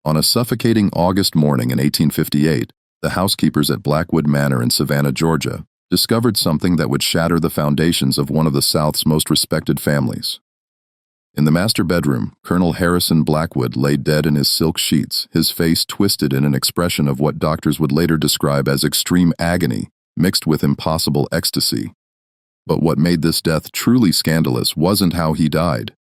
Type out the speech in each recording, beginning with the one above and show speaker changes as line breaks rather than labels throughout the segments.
On a suffocating August morning in 1858, the housekeepers at Blackwood Manor in Savannah, Georgia, discovered something that would shatter the foundations of one of the South's most respected families. In the master bedroom, Colonel Harrison Blackwood lay dead in his silk sheets, his face twisted in an expression of what doctors would later describe as extreme agony, mixed with impossible ecstasy. But what made this death truly scandalous wasn't how he died.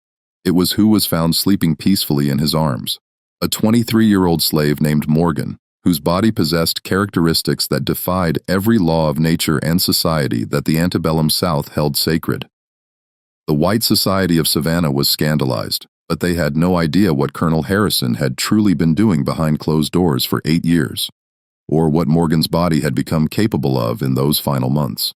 It was who was found sleeping peacefully in his arms. A 23-year-old slave named Morgan, whose body possessed characteristics that defied every law of nature and society that the antebellum South held sacred. The white society of Savannah was scandalized, but they had no idea what Colonel Harrison had truly been doing behind closed doors for 8 years, or what Morgan's body had become capable of in those final months.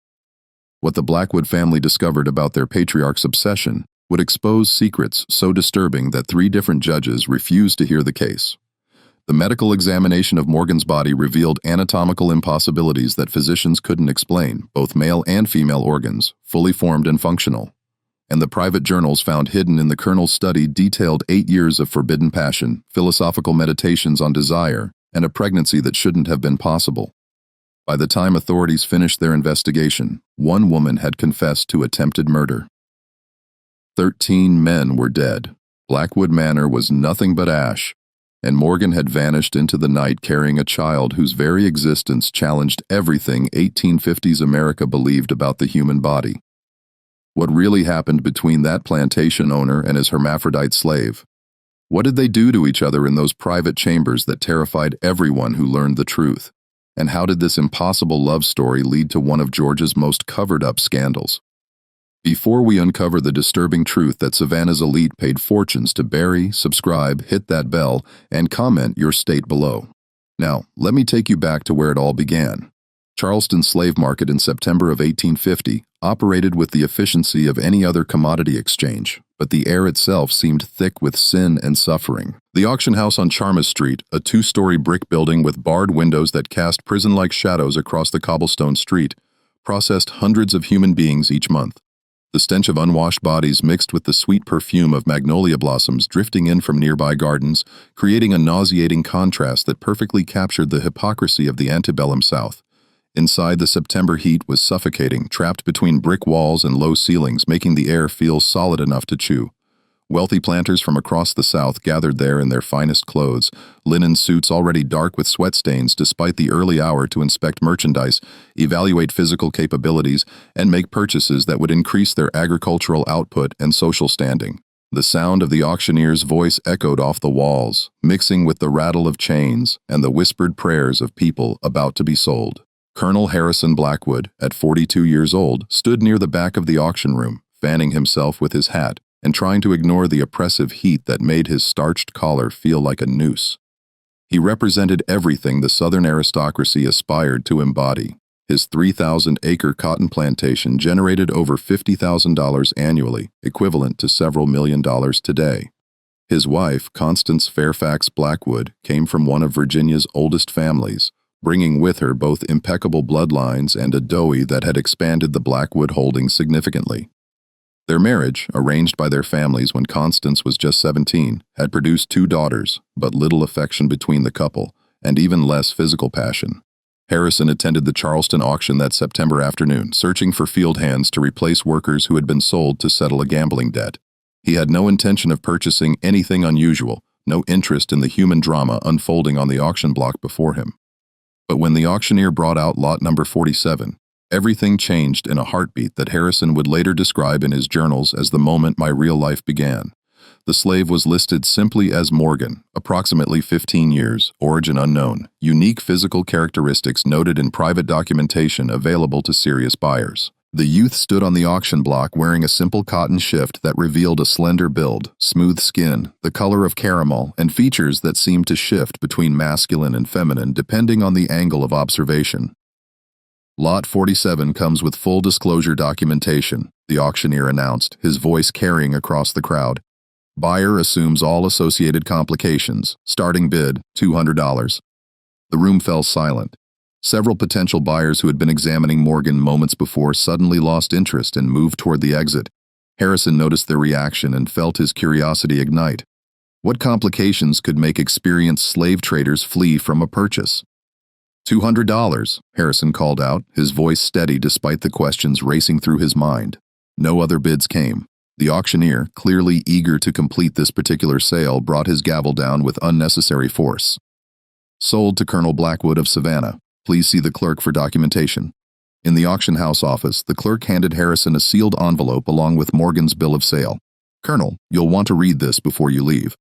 What the Blackwood family discovered about their patriarch's obsession would expose secrets so disturbing that 3 different judges refused to hear the case. The medical examination of Morgan's body revealed anatomical impossibilities that physicians couldn't explain, both male and female organs, fully formed and functional. And the private journals found hidden in the colonel's study detailed 8 years of forbidden passion, philosophical meditations on desire, and a pregnancy that shouldn't have been possible. By the time authorities finished their investigation, 1 woman had confessed to attempted murder. 13 men were dead. Blackwood Manor was nothing but ash, and Morgan had vanished into the night carrying a child whose very existence challenged everything 1850s America believed about the human body. What really happened between that plantation owner and his hermaphrodite slave? What did they do to each other in those private chambers that terrified everyone who learned the truth? And how did this impossible love story lead to one of Georgia's most covered-up scandals? Before we uncover the disturbing truth that Savannah's elite paid fortunes to bury, subscribe, hit that bell, and comment your state below. Now, let me take you back to where it all began. Charleston's slave market in September of 1850 operated with the efficiency of any other commodity exchange, but the air itself seemed thick with sin and suffering. The auction house on Charmas Street, a 2-story brick building with barred windows that cast prison-like shadows across the cobblestone street, processed hundreds of human beings each month. The stench of unwashed bodies mixed with the sweet perfume of magnolia blossoms drifting in from nearby gardens, creating a nauseating contrast that perfectly captured the hypocrisy of the antebellum South. Inside, the September heat was suffocating, trapped between brick walls and low ceilings, making the air feel solid enough to chew. Wealthy planters from across the South gathered there in their finest clothes, linen suits already dark with sweat stains despite the early hour to inspect merchandise, evaluate physical capabilities, and make purchases that would increase their agricultural output and social standing. The sound of the auctioneer's voice echoed off the walls, mixing with the rattle of chains and the whispered prayers of people about to be sold. Colonel Harrison Blackwood, at 42 years old, stood near the back of the auction room, fanning himself with his hat and trying to ignore the oppressive heat that made his starched collar feel like a noose. He represented everything the Southern aristocracy aspired to embody. His 3,000-acre cotton plantation generated over $50,000 annually, equivalent to several $1,000,000 today. His wife, Constance Fairfax Blackwood, came from one of Virginia's oldest families, bringing with her both impeccable bloodlines and a doughy that had expanded the Blackwood holdings significantly. Their marriage, arranged by their families when Constance was just 17, had produced 2 daughters, but little affection between the couple, and even less physical passion. Harrison attended the Charleston auction that September afternoon, searching for field hands to replace workers who had been sold to settle a gambling debt. He had no intention of purchasing anything unusual, no interest in the human drama unfolding on the auction block before him. But when the auctioneer brought out lot number 47, everything changed in a heartbeat that Harrison would later describe in his journals as the moment my real life began. The slave was listed simply as Morgan, approximately 15 years, origin unknown, unique physical characteristics noted in private documentation available to serious buyers. The youth stood on the auction block wearing a simple cotton shift that revealed a slender build, smooth skin, the color of caramel, and features that seemed to shift between masculine and feminine depending on the angle of observation. Lot 47 comes with full disclosure documentation, the auctioneer announced, his voice carrying across the crowd. Buyer assumes all associated complications. Starting bid, $200. The room fell silent. Several potential buyers who had been examining Morgan moments before suddenly lost interest and moved toward the exit. Harrison noticed their reaction and felt his curiosity ignite. What complications could make experienced slave traders flee from a purchase? $200, Harrison called out, his voice steady despite the questions racing through his mind. No other bids came. The auctioneer, clearly eager to complete this particular sale, brought his gavel down with unnecessary force. Sold to Colonel Blackwood of Savannah. Please see the clerk for documentation. In the auction house office, the clerk handed Harrison a sealed envelope along with Morgan's bill of sale. Colonel, you'll want to read this before you leave.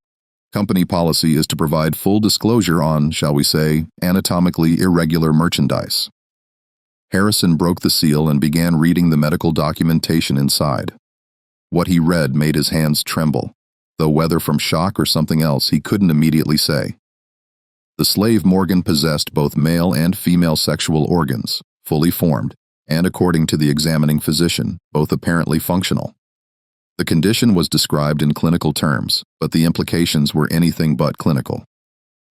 Company policy is to provide full disclosure on, shall we say, anatomically irregular merchandise. Harrison broke the seal and began reading the medical documentation inside. What he read made his hands tremble, though whether from shock or something else he couldn't immediately say. The slave Morgan possessed both male and female sexual organs, fully formed, and according to the examining physician, both apparently functional. The condition was described in clinical terms, but the implications were anything but clinical.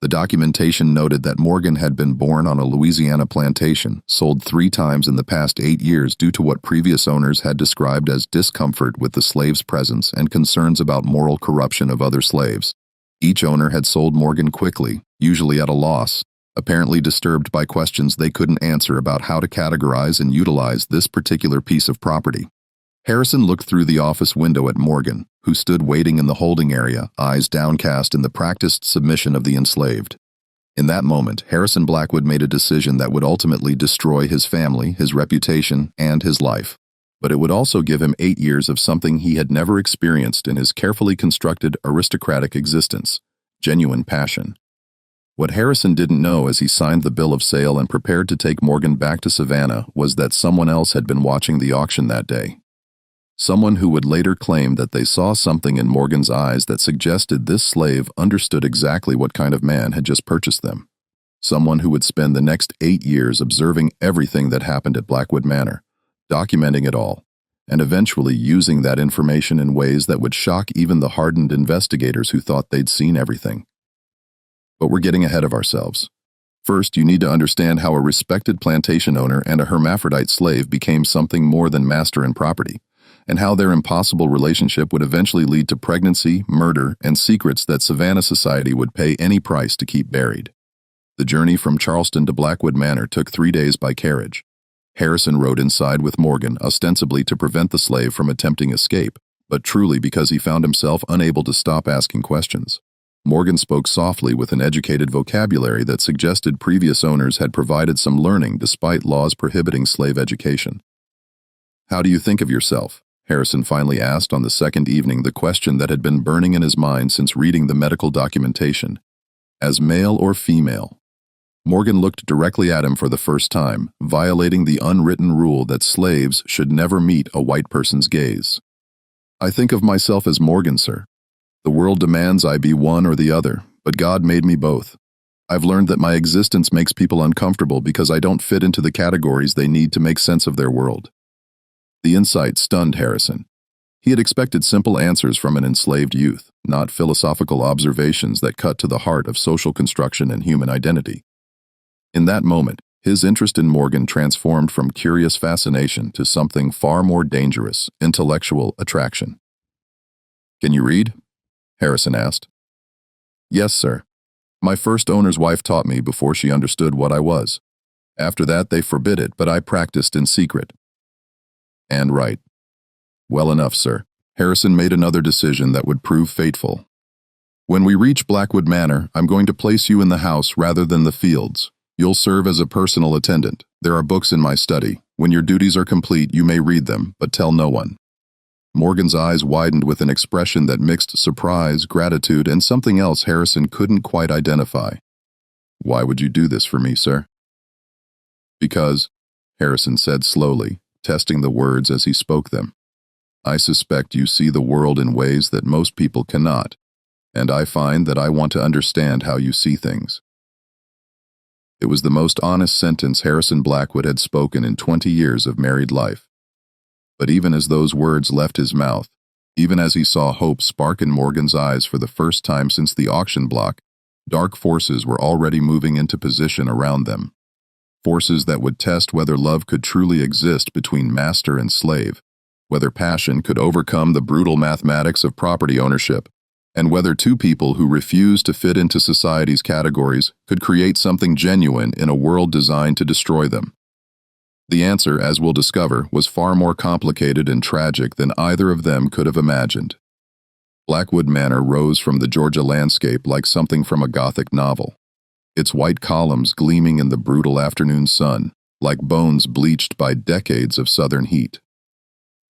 The documentation noted that Morgan had been born on a Louisiana plantation, sold 3 times in the past 8 years due to what previous owners had described as discomfort with the slave's presence and concerns about moral corruption of other slaves. Each owner had sold Morgan quickly, usually at a loss, apparently disturbed by questions they couldn't answer about how to categorize and utilize this particular piece of property. Harrison looked through the office window at Morgan, who stood waiting in the holding area, eyes downcast in the practiced submission of the enslaved. In that moment, Harrison Blackwood made a decision that would ultimately destroy his family, his reputation, and his life. But it would also give him 8 years of something he had never experienced in his carefully constructed aristocratic existence: genuine passion. What Harrison didn't know as he signed the bill of sale and prepared to take Morgan back to Savannah was that someone else had been watching the auction that day. Someone who would later claim that they saw something in Morgan's eyes that suggested this slave understood exactly what kind of man had just purchased them. Someone who would spend the next 8 years observing everything that happened at Blackwood Manor, documenting it all, and eventually using that information in ways that would shock even the hardened investigators who thought they'd seen everything. But we're getting ahead of ourselves. First, you need to understand how a respected plantation owner and a hermaphrodite slave became something more than master and property, and how their impossible relationship would eventually lead to pregnancy, murder, and secrets that Savannah society would pay any price to keep buried. The journey from Charleston to Blackwood Manor took 3 days by carriage. Harrison rode inside with Morgan, ostensibly to prevent the slave from attempting escape, but truly because he found himself unable to stop asking questions. Morgan spoke softly with an educated vocabulary that suggested previous owners had provided some learning despite laws prohibiting slave education. "How do you think of yourself?" Harrison finally asked on the second evening, the question that had been burning in his mind since reading the medical documentation. "As male or female?" Morgan looked directly at him for the first time, violating the unwritten rule that slaves should never meet a white person's gaze. "I think of myself as Morgan, sir. The world demands I be one or the other, but God made me both. I've learned that my existence makes people uncomfortable because I don't fit into the categories they need to make sense of their world." The insight stunned Harrison. He had expected simple answers from an enslaved youth, not philosophical observations that cut to the heart of social construction and human identity. In that moment, his interest in Morgan transformed from curious fascination to something far more dangerous, intellectual attraction. "Can you read?" Harrison asked. "Yes, sir. My first owner's wife taught me before she understood what I was. After that, they forbid it, but I practiced in secret." "And write." "Well enough, sir." Harrison made another decision that would prove fateful. "When we reach Blackwood Manor, I'm going to place you in the house rather than the fields. You'll serve as a personal attendant. There are books in my study. When your duties are complete, you may read them, but tell no one." Morgan's eyes widened with an expression that mixed surprise, gratitude, and something else Harrison couldn't quite identify. "Why would you do this for me, sir?" "Because," Harrison said slowly, testing the words as he spoke them, "I suspect you see the world in ways that most people cannot, and I find that I want to understand how you see things." It was the most honest sentence Harrison Blackwood had spoken in 20 years of married life. But even as those words left his mouth, even as he saw hope spark in Morgan's eyes for the first time since the auction block, dark forces were already moving into position around them. Forces that would test whether love could truly exist between master and slave, whether passion could overcome the brutal mathematics of property ownership, and whether two people who refuse to fit into society's categories could create something genuine in a world designed to destroy them. The answer, as we'll discover, was far more complicated and tragic than either of them could have imagined. Blackwood Manor rose from the Georgia landscape like something from a Gothic novel, its white columns gleaming in the brutal afternoon sun, like bones bleached by decades of southern heat.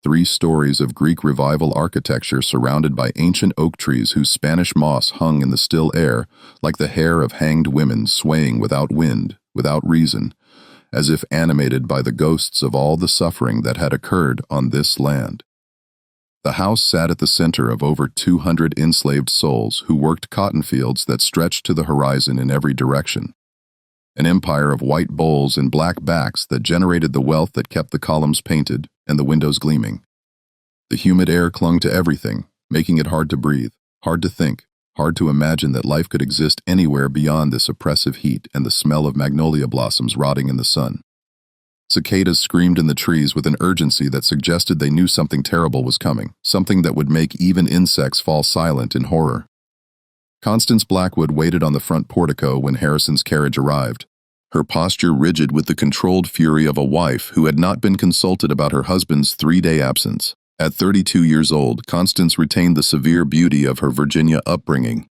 3 stories of Greek Revival architecture surrounded by ancient oak trees whose Spanish moss hung in the still air like the hair of hanged women swaying without wind, without reason, as if animated by the ghosts of all the suffering that had occurred on this land. The house sat at the center of over 200 enslaved souls who worked cotton fields that stretched to the horizon in every direction. An empire of white bowls and black backs that generated the wealth that kept the columns painted and the windows gleaming. The humid air clung to everything, making it hard to breathe, hard to think, hard to imagine that life could exist anywhere beyond this oppressive heat and the smell of magnolia blossoms rotting in the sun. Cicadas screamed in the trees with an urgency that suggested they knew something terrible was coming, something that would make even insects fall silent in horror. Constance Blackwood waited on the front portico when Harrison's carriage arrived, her posture rigid with the controlled fury of a wife who had not been consulted about her husband's 3-day absence. At 32 years old, Constance retained the severe beauty of her Virginia upbringing.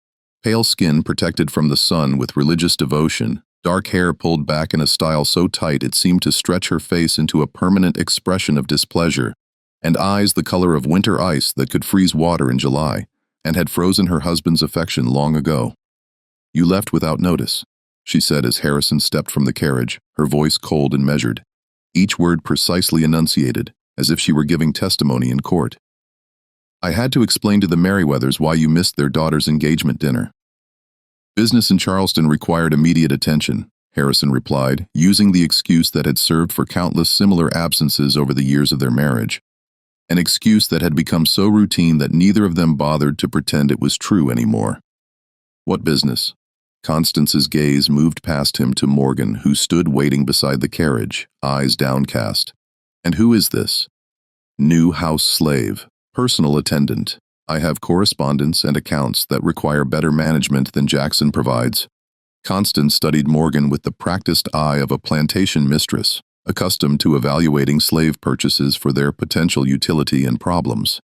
Pale skin protected from the sun with religious devotion, dark hair pulled back in a style so tight it seemed to stretch her face into a permanent expression of displeasure, and eyes the color of winter ice that could freeze water in July, and had frozen her husband's affection long ago. "You left without notice," she said as Harrison stepped from the carriage, her voice cold and measured, each word precisely enunciated, as if she were giving testimony in court. "I had to explain to the Merriweathers why you missed their daughter's engagement dinner." "Business in Charleston required immediate attention," Harrison replied, using the excuse that had served for countless similar absences over the years of their marriage. An excuse that had become so routine that neither of them bothered to pretend it was true anymore. "What business?" Constance's gaze moved past him to Morgan, who stood waiting beside the carriage, eyes downcast. "And who is this?" "New house slave, personal attendant. I have correspondence and accounts that require better management than Jackson provides." Constance studied Morgan with the practiced eye of a plantation mistress, accustomed to evaluating slave purchases for their potential utility and problems.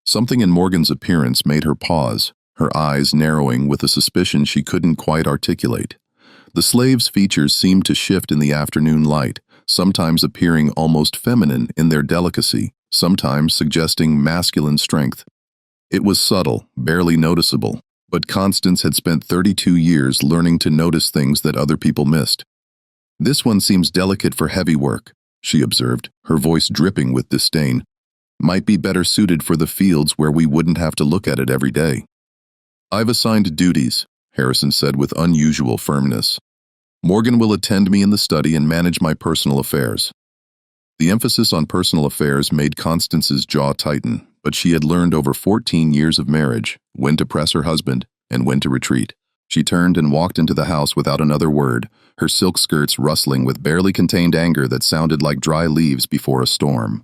Something in Morgan's appearance made her pause, her eyes narrowing with a suspicion she couldn't quite articulate. The slave's features seemed to shift in the afternoon light, sometimes appearing almost feminine in their delicacy, sometimes suggesting masculine strength. It was subtle, barely noticeable, but Constance had spent 32 years learning to notice things that other people missed. "This one seems delicate for heavy work," she observed, her voice dripping with disdain. "Might be better suited for the fields where we wouldn't have to look at it every day." "I've assigned duties," Harrison said with unusual firmness. "Morgan will attend me in the study and manage my personal affairs." The emphasis on personal affairs made Constance's jaw tighten, but she had learned over 14 years of marriage when to press her husband and when to retreat. She turned and walked into the house without another word, her silk skirts rustling with barely contained anger that sounded like dry leaves before a storm.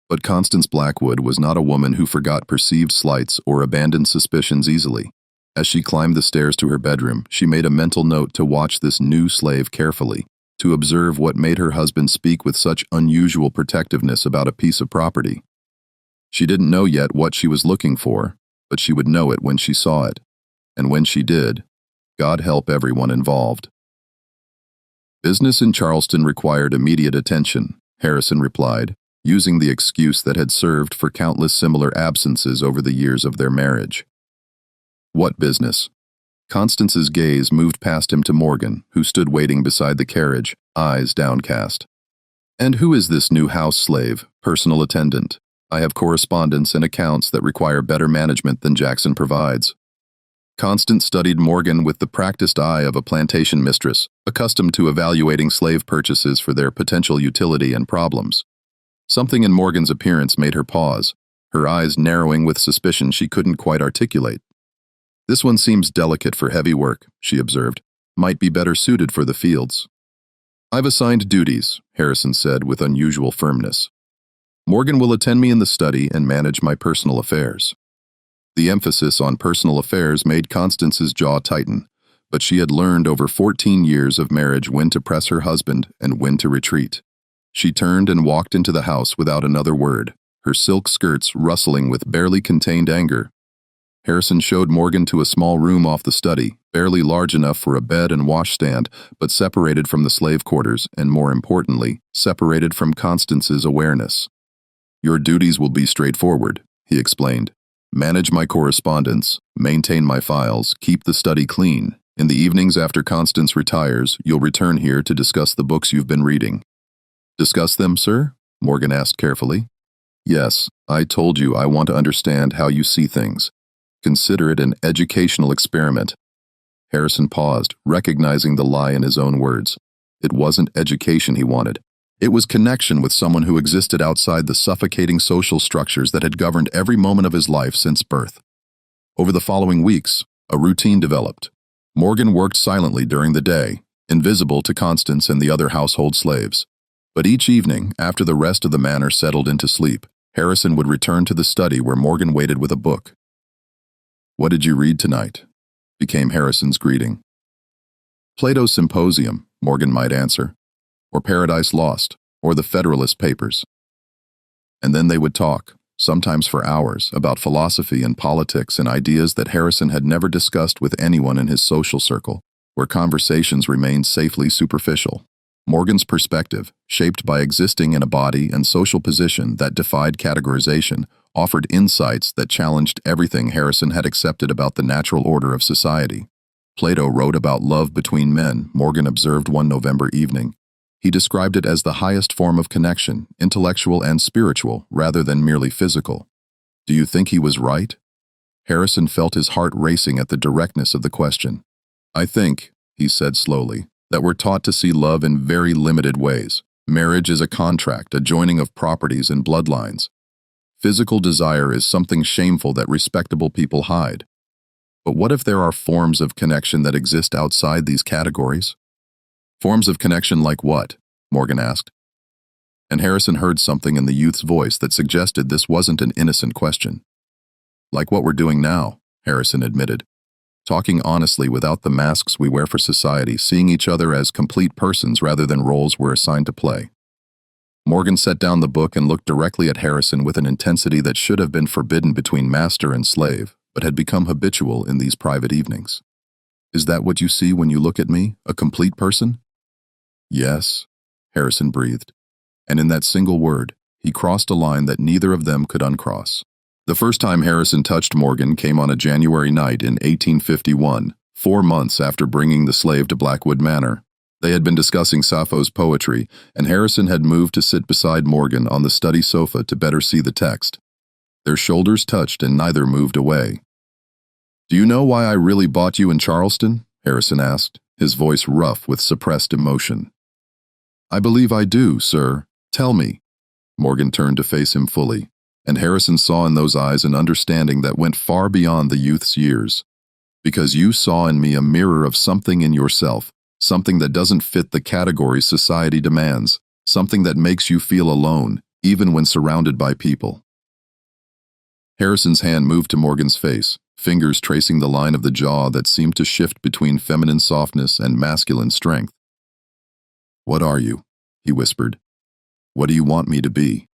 But Constance Blackwood was not a woman who forgot perceived slights or abandoned suspicions easily. As she climbed the stairs to her bedroom, she made a mental note to watch this new slave carefully, to observe what made her husband speak with such unusual protectiveness about a piece of property. She didn't know yet what she was looking for, but she would know it when she saw it. And when she did, God help everyone involved. "Business in Charleston required immediate attention," Harrison replied, using the excuse that had served for countless similar absences over the years of their marriage. "What business?" Constance's gaze moved past him to Morgan, who stood waiting beside the carriage, eyes downcast. "And who is this new house slave, personal attendant? I have correspondence and accounts that require better management than Jackson provides." Constance studied Morgan with the practiced eye of a plantation mistress, accustomed to evaluating slave purchases for their potential utility and problems. Something in Morgan's appearance made her pause, her eyes narrowing with suspicion she couldn't quite articulate. "This one seems delicate for heavy work," she observed. "Might be better suited for the fields." "I've assigned duties," Harrison said with unusual firmness. "Morgan will attend me in the study and manage my personal affairs." The emphasis on personal affairs made Constance's jaw tighten, but she had learned over 14 years of marriage when to press her husband and when to retreat. She turned and walked into the house without another word, her silk skirts rustling with barely contained anger. Harrison showed Morgan to a small room off the study, barely large enough for a bed and washstand, but separated from the slave quarters and, more importantly, separated from Constance's awareness. "Your duties will be straightforward," he explained. "Manage my correspondence, maintain my files, keep the study clean. In the evenings after Constance retires, you'll return here to discuss the books you've been reading." "Discuss them, sir?" Morgan asked carefully. "Yes, I told you I want to understand how you see things. Consider it an educational experiment." Harrison paused, recognizing the lie in his own words. It wasn't education he wanted. It was connection with someone who existed outside the suffocating social structures that had governed every moment of his life since birth. Over the following weeks, a routine developed. Morgan worked silently during the day, invisible to Constance and the other household slaves. But each evening, after the rest of the manor settled into sleep, Harrison would return to the study where Morgan waited with a book. "What did you read tonight?" became Harrison's greeting. "Plato's Symposium," Morgan might answer, or Paradise Lost, or the Federalist Papers. And then they would talk, sometimes for hours, about philosophy and politics and ideas that Harrison had never discussed with anyone in his social circle, where conversations remained safely superficial. Morgan's perspective, shaped by existing in a body and social position that defied categorization, offered insights that challenged everything Harrison had accepted about the natural order of society. Plato wrote about love between men, Morgan observed one November evening. He described it as the highest form of connection, intellectual and spiritual, rather than merely physical. Do you think he was right? Harrison felt his heart racing at the directness of the question. "I think," he said slowly, "that we're taught to see love in very limited ways. Marriage is a contract, a joining of properties and bloodlines. Physical desire is something shameful that respectable people hide. But what if there are forms of connection that exist outside these categories?" "Forms of connection like what?" Morgan asked. And Harrison heard something in the youth's voice that suggested this wasn't an innocent question. "Like what we're doing now," Harrison admitted. "Talking honestly without the masks we wear for society, seeing each other as complete persons rather than roles we're assigned to play." Morgan set down the book and looked directly at Harrison with an intensity that should have been forbidden between master and slave, but had become habitual in these private evenings. "Is that what you see when you look at me, a complete person?" "Yes," Harrison breathed. And in that single word, he crossed a line that neither of them could uncross. The first time Harrison touched Morgan came on a January night in 1851, 4 months after bringing the slave to Blackwood Manor. They had been discussing Sappho's poetry, and Harrison had moved to sit beside Morgan on the study sofa to better see the text. Their shoulders touched and neither moved away. "Do you know why I really bought you in Charleston?" Harrison asked, his voice rough with suppressed emotion. "I believe I do, sir. Tell me." Morgan turned to face him fully, and Harrison saw in those eyes an understanding that went far beyond the youth's years. "Because you saw in me a mirror of something in yourself, something that doesn't fit the categories society demands, something that makes you feel alone, even when surrounded by people." Harrison's hand moved to Morgan's face, fingers tracing the line of the jaw that seemed to shift between feminine softness and masculine strength. "What are you?" he whispered. "What do you want me to be?"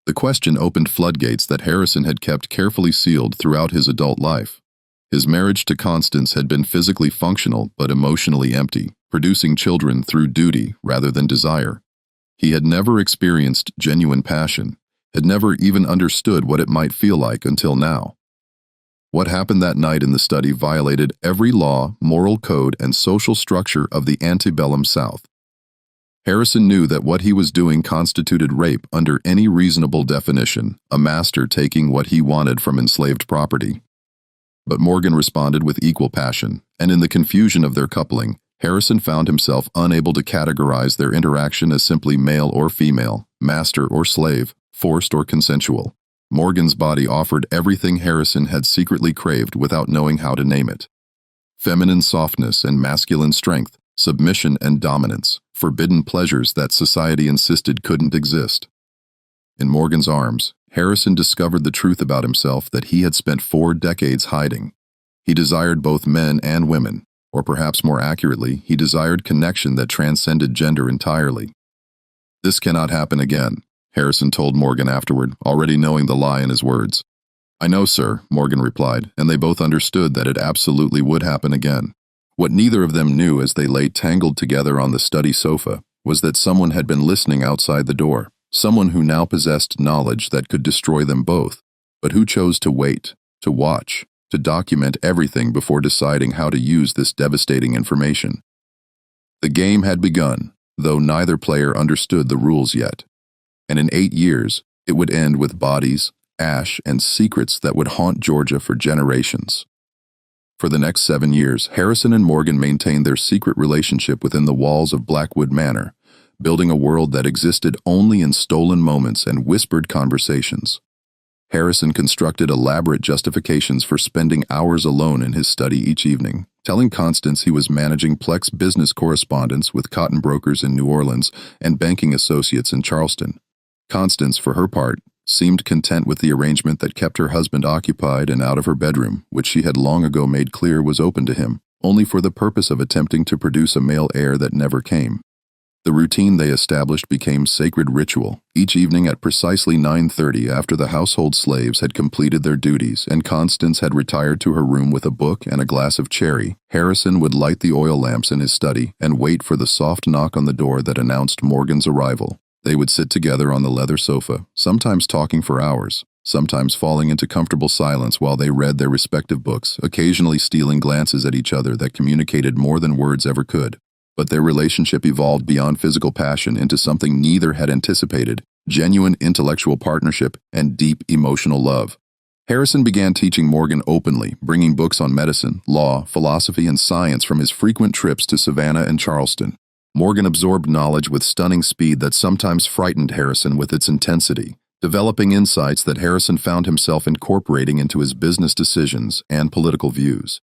The question opened floodgates that Harrison had kept carefully sealed throughout his adult life. His marriage to Constance had been physically functional but emotionally empty, producing children through duty rather than desire. He had never experienced genuine passion, had never even understood what it might feel like until now. What happened that night in the study violated every law, moral code, and social structure of the antebellum South. Harrison knew that what he was doing constituted rape under any reasonable definition, a master taking what he wanted from enslaved property. But Morgan responded with equal passion, and in the confusion of their coupling, Harrison found himself unable to categorize their interaction as simply male or female, master or slave, forced or consensual. Morgan's body offered everything Harrison had secretly craved without knowing how to name it. Feminine softness and masculine strength, submission and dominance, forbidden pleasures that society insisted couldn't exist. In Morgan's arms, Harrison discovered the truth about himself that he had spent 4 decades hiding. He desired both men and women, or perhaps more accurately, he desired connection that transcended gender entirely. "This cannot happen again," Harrison told Morgan afterward, already knowing the lie in his words. "I know, sir," Morgan replied, and they both understood that it absolutely would happen again. What neither of them knew as they lay tangled together on the study sofa was that someone had been listening outside the door, someone who now possessed knowledge that could destroy them both, but who chose to wait, to watch, to document everything before deciding how to use this devastating information. The game had begun, though neither player understood the rules yet. And in 8 years, it would end with bodies, ash, and secrets that would haunt Georgia for generations. For the next 7 years, Harrison and Morgan maintained their secret relationship within the walls of Blackwood Manor, building a world that existed only in stolen moments and whispered conversations. Harrison constructed elaborate justifications for spending hours alone in his study each evening, telling Constance he was managing Plex business correspondence with cotton brokers in New Orleans and banking associates in Charleston. Constance, for her part, seemed content with the arrangement that kept her husband occupied and out of her bedroom, which she had long ago made clear was open to him, only for the purpose of attempting to produce a male heir that never came. The routine they established became sacred ritual. Each evening at precisely 9:30, after the household slaves had completed their duties and Constance had retired to her room with a book and a glass of cherry, Harrison would light the oil lamps in his study and wait for the soft knock on the door that announced Morgan's arrival. They would sit together on the leather sofa, sometimes talking for hours, sometimes falling into comfortable silence while they read their respective books, occasionally stealing glances at each other that communicated more than words ever could. But their relationship evolved beyond physical passion into something neither had anticipated: genuine intellectual partnership and deep emotional love. Harrison began teaching Morgan openly, bringing books on medicine, law, philosophy, and science from his frequent trips to Savannah and Charleston. Morgan absorbed knowledge with stunning speed that sometimes frightened Harrison with its intensity, developing insights that Harrison found himself incorporating into his business decisions and political views.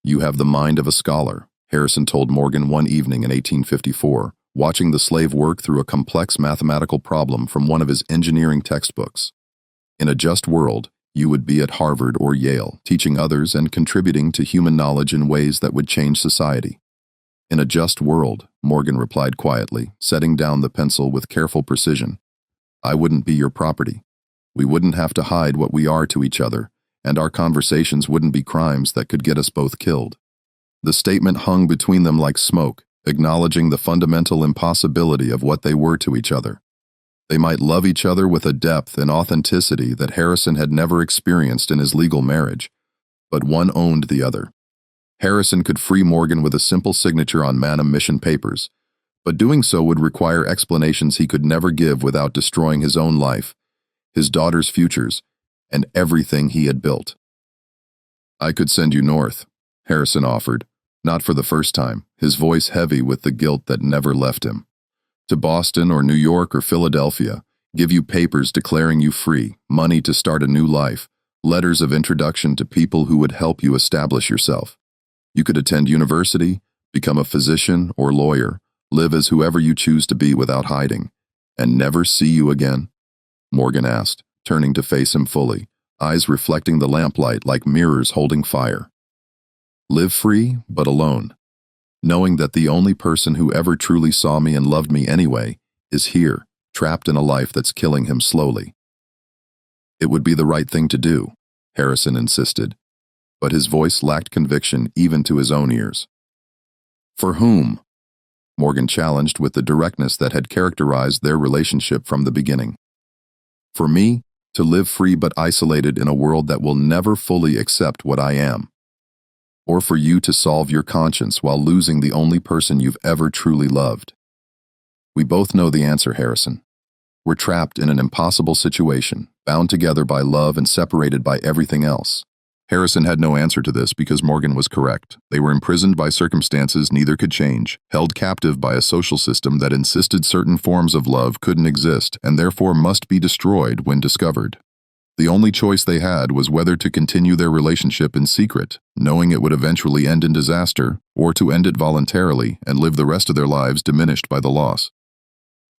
"You have the mind of a scholar," Harrison told Morgan one evening in 1854, watching the slave work through a complex mathematical problem from one of his engineering textbooks. "In a just world, you would be at Harvard or Yale, teaching others and contributing to human knowledge in ways that would change society." "In a just world," Morgan replied quietly, setting down the pencil with careful precision. "I wouldn't be your property. We wouldn't have to hide what we are to each other, and our conversations wouldn't be crimes that could get us both killed." The statement hung between them like smoke, acknowledging the fundamental impossibility of what they were to each other. They might love each other with a depth and authenticity that Harrison had never experienced in his legal marriage, but one owned the other. Harrison could free Morgan with a simple signature on manumission papers, but doing so would require explanations he could never give without destroying his own life, his daughter's futures, and everything he had built. "I could send you north," Harrison offered, not for the first time, his voice heavy with the guilt that never left him. "To Boston or New York or Philadelphia, give you papers declaring you free, money to start a new life, letters of introduction to people who would help you establish yourself. You could attend university, become a physician or lawyer, live as whoever you choose to be without hiding, and never see you again?" Morgan asked, turning to face him fully, eyes reflecting the lamplight like mirrors holding fire. "Live free, but alone, knowing that the only person who ever truly saw me and loved me anyway is here, trapped in a life that's killing him slowly." "It would be the right thing to do," Harrison insisted, but his voice lacked conviction even to his own ears. "For whom?" Morgan challenged with the directness that had characterized their relationship from the beginning. "For me, to live free but isolated in a world that will never fully accept what I am. Or for you to solve your conscience while losing the only person you've ever truly loved." "We both know the answer, Harrison. We're trapped in an impossible situation, bound together by love and separated by everything else." Harrison had no answer to this because Morgan was correct. They were imprisoned by circumstances neither could change, held captive by a social system that insisted certain forms of love couldn't exist and therefore must be destroyed when discovered. The only choice they had was whether to continue their relationship in secret, knowing it would eventually end in disaster, or to end it voluntarily and live the rest of their lives diminished by the loss.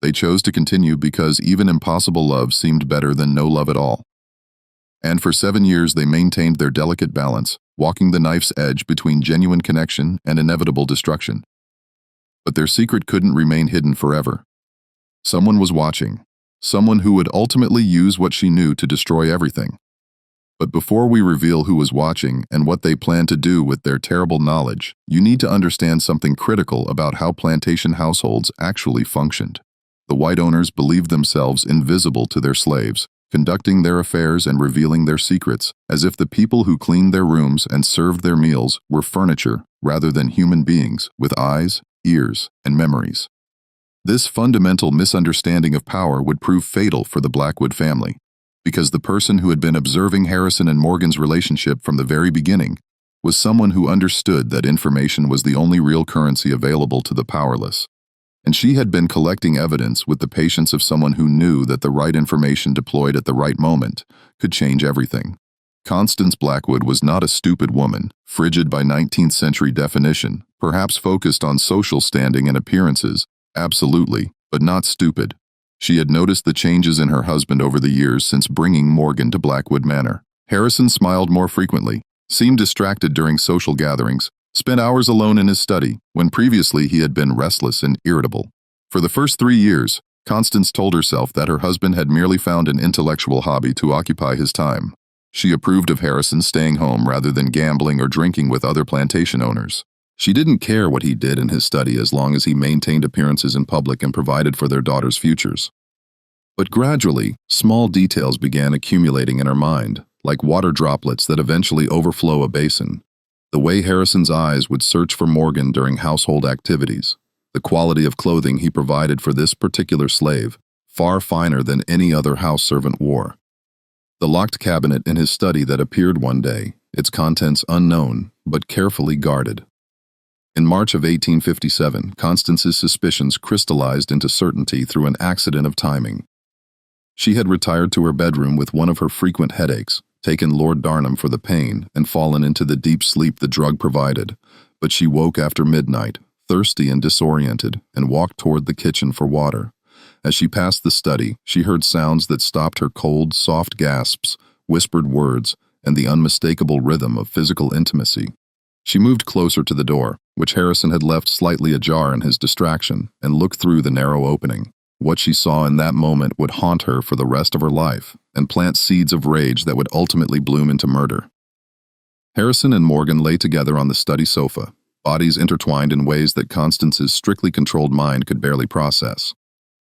They chose to continue because even impossible love seemed better than no love at all. And for 7 years they maintained their delicate balance, walking the knife's edge between genuine connection and inevitable destruction. But their secret couldn't remain hidden forever. Someone was watching, someone who would ultimately use what she knew to destroy everything. But before we reveal who was watching and what they planned to do with their terrible knowledge, you need to understand something critical about how plantation households actually functioned. The white owners believed themselves invisible to their slaves, conducting their affairs and revealing their secrets, as if the people who cleaned their rooms and served their meals were furniture rather than human beings with eyes, ears, and memories. This fundamental misunderstanding of power would prove fatal for the Blackwood family, because the person who had been observing Harrison and Morgan's relationship from the very beginning was someone who understood that information was the only real currency available to the powerless. And she had been collecting evidence with the patience of someone who knew that the right information deployed at the right moment could change everything. Constance Blackwood was not a stupid woman, frigid by 19th century definition, perhaps focused on social standing and appearances, absolutely, but not stupid. She had noticed the changes in her husband over the years since bringing Morgan to Blackwood Manor. Harrison smiled more frequently, seemed distracted during social gatherings, spent hours alone in his study, when previously he had been restless and irritable. For the first 3 years, Constance told herself that her husband had merely found an intellectual hobby to occupy his time. She approved of Harrison staying home rather than gambling or drinking with other plantation owners. She didn't care what he did in his study as long as he maintained appearances in public and provided for their daughters' futures. But gradually, small details began accumulating in her mind, like water droplets that eventually overflow a basin. The way Harrison's eyes would search for Morgan during household activities, the quality of clothing he provided for this particular slave, far finer than any other house servant wore. The locked cabinet in his study that appeared one day, its contents unknown, but carefully guarded. In March of 1857, Constance's suspicions crystallized into certainty through an accident of timing. She had retired to her bedroom with one of her frequent headaches, taken Lord Darnham for the pain, and fallen into the deep sleep the drug provided, but she woke after midnight, thirsty and disoriented, and walked toward the kitchen for water. As she passed the study, she heard sounds that stopped her cold, soft gasps, whispered words, and the unmistakable rhythm of physical intimacy. She moved closer to the door, which Harrison had left slightly ajar in his distraction, and looked through the narrow opening. What she saw in that moment would haunt her for the rest of her life, and plant seeds of rage that would ultimately bloom into murder. Harrison and Morgan lay together on the study sofa, bodies intertwined in ways that Constance's strictly controlled mind could barely process.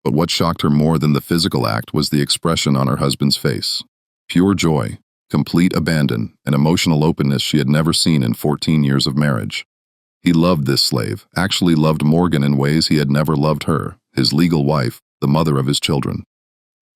But what shocked her more than the physical act was the expression on her husband's face. Pure joy, complete abandon, and emotional openness she had never seen in 14 years of marriage. He loved this slave, actually loved Morgan in ways he had never loved her, his legal wife, the mother of his children.